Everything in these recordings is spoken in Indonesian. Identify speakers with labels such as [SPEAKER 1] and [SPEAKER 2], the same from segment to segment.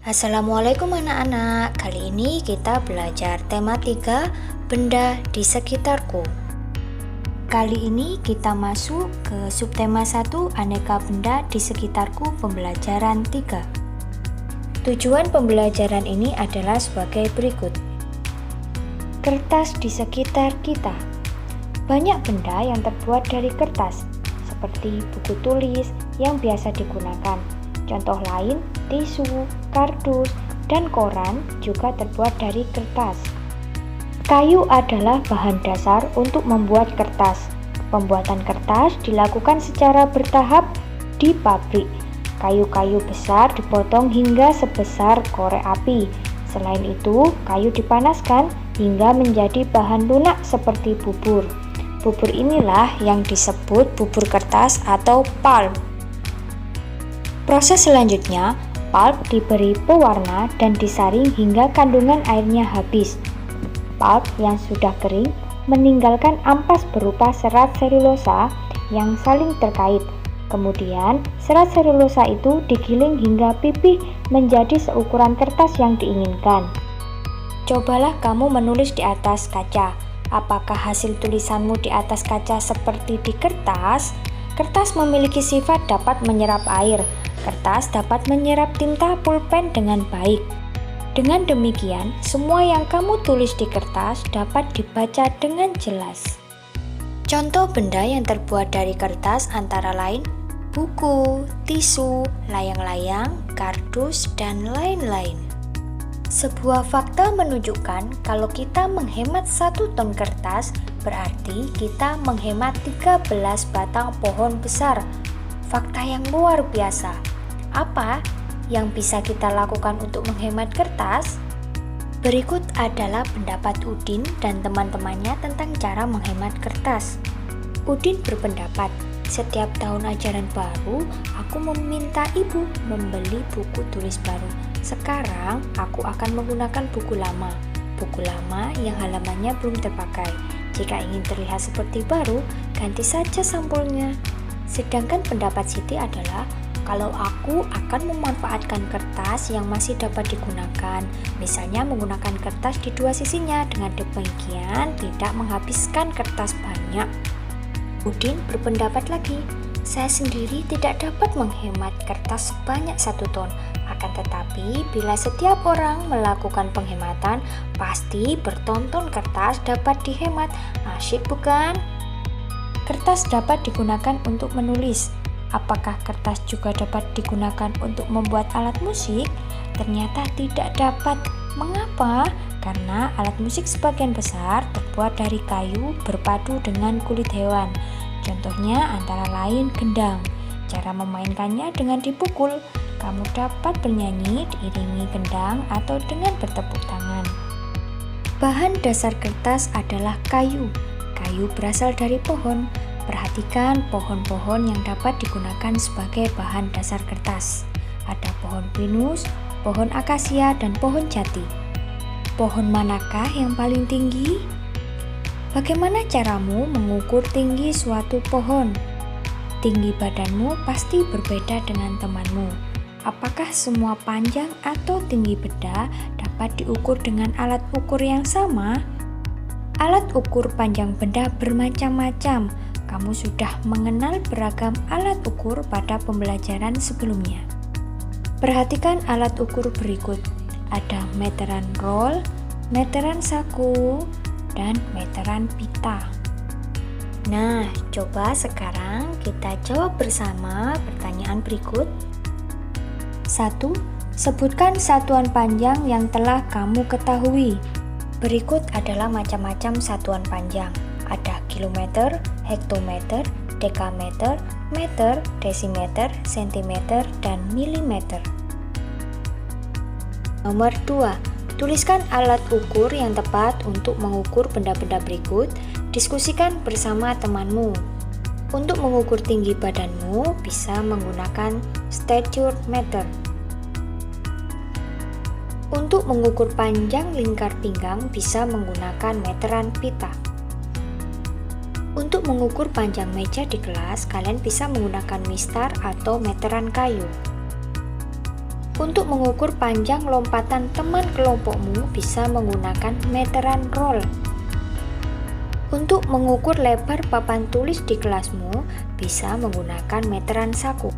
[SPEAKER 1] Assalamualaikum anak-anak. Kali ini kita belajar tema 3, benda di sekitarku. Kali ini kita masuk ke subtema 1, aneka benda di sekitarku, pembelajaran 3. Tujuan pembelajaran ini adalah sebagai berikut. Kertas di sekitar kita. Banyak benda yang terbuat dari kertas, seperti buku tulis yang biasa digunakan. Contoh lain, tisu, kardus, dan koran juga terbuat dari kertas. Kayu adalah bahan dasar untuk membuat kertas. Pembuatan kertas dilakukan secara bertahap di pabrik. Kayu-kayu besar dipotong hingga sebesar korek api. Selain itu, kayu dipanaskan hingga menjadi bahan lunak seperti bubur. Bubur inilah yang disebut bubur kertas atau pulp. Proses selanjutnya, pulp diberi pewarna dan disaring hingga kandungan airnya habis. Pulp yang sudah kering meninggalkan ampas berupa serat selulosa yang saling terkait. Kemudian, serat selulosa itu digiling hingga pipih menjadi seukuran kertas yang diinginkan. Cobalah kamu menulis di atas kaca. Apakah hasil tulisanmu di atas kaca seperti di kertas? Kertas memiliki sifat dapat menyerap air. Kertas dapat menyerap tinta pulpen dengan baik. Dengan demikian, semua yang kamu tulis di kertas dapat dibaca dengan jelas. Contoh benda yang terbuat dari kertas antara lain buku, tisu, layang-layang, kardus, dan lain-lain. Sebuah fakta menunjukkan kalau kita menghemat 1 ton kertas, berarti kita menghemat 13 batang pohon besar. Fakta yang luar biasa. Apa yang bisa kita lakukan untuk menghemat kertas? Berikut adalah pendapat Udin dan teman-temannya tentang cara menghemat kertas. Udin berpendapat, setiap tahun ajaran baru, aku meminta ibu membeli buku tulis baru. Sekarang, aku akan menggunakan buku lama. Buku lama yang halamannya belum terpakai. Jika ingin terlihat seperti baru, ganti saja sampulnya. Sedangkan pendapat Siti adalah, kalau aku akan memanfaatkan kertas yang masih dapat digunakan, misalnya menggunakan kertas di 2 sisinya, dengan demikian tidak menghabiskan kertas banyak. Udin berpendapat lagi, saya sendiri tidak dapat menghemat kertas sebanyak 1 ton. Akan tetapi, bila setiap orang melakukan penghematan, pasti bertonton kertas dapat dihemat. Asyik bukan? Kertas dapat digunakan untuk menulis. Apakah kertas juga dapat digunakan untuk membuat alat musik? Ternyata tidak dapat. Mengapa? Karena alat musik sebagian besar terbuat dari kayu berpadu dengan kulit hewan. Contohnya antara lain gendang. Cara memainkannya dengan dipukul. Kamu dapat bernyanyi diiringi gendang atau dengan bertepuk tangan. Bahan dasar kertas adalah kayu. Kayu berasal dari pohon. Perhatikan pohon-pohon yang dapat digunakan sebagai bahan dasar kertas. Ada pohon pinus, pohon akasia, dan pohon jati. Pohon manakah yang paling tinggi? Bagaimana caramu mengukur tinggi suatu pohon? Tinggi badanmu pasti berbeda dengan temanmu. Apakah semua panjang atau tinggi benda dapat diukur dengan alat ukur yang sama? Alat ukur panjang benda bermacam-macam. Kamu sudah mengenal beragam alat ukur pada pembelajaran sebelumnya. Perhatikan alat ukur berikut. Ada meteran roll, meteran saku, dan meteran pita. Nah, coba sekarang kita jawab bersama pertanyaan berikut. 1. Sebutkan satuan panjang yang telah kamu ketahui. Berikut adalah macam-macam satuan panjang. Ada kilometer, hektometer, dekameter, meter, desimeter, sentimeter, dan milimeter. Nomor 2. Tuliskan alat ukur yang tepat untuk mengukur benda-benda berikut. Diskusikan bersama temanmu. Untuk mengukur tinggi badanmu, bisa menggunakan stature meter. Untuk mengukur panjang lingkar pinggang, bisa menggunakan meteran pita. Untuk mengukur panjang meja di kelas, kalian bisa menggunakan mistar atau meteran kayu. Untuk mengukur panjang lompatan teman kelompokmu bisa menggunakan meteran roll. Untuk mengukur lebar papan tulis di kelasmu bisa menggunakan meteran saku.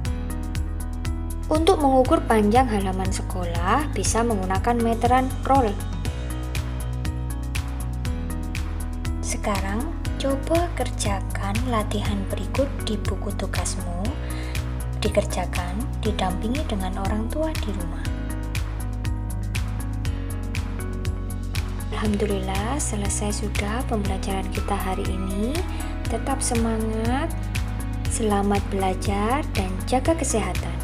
[SPEAKER 1] Untuk mengukur panjang halaman sekolah bisa menggunakan meteran roll. Sekarang coba kerjakan latihan berikut di buku tugasmu. Dikerjakan didampingi dengan orang tua di rumah. Alhamdulillah, selesai sudah pembelajaran kita hari ini. Tetap semangat, selamat belajar, dan jaga kesehatan.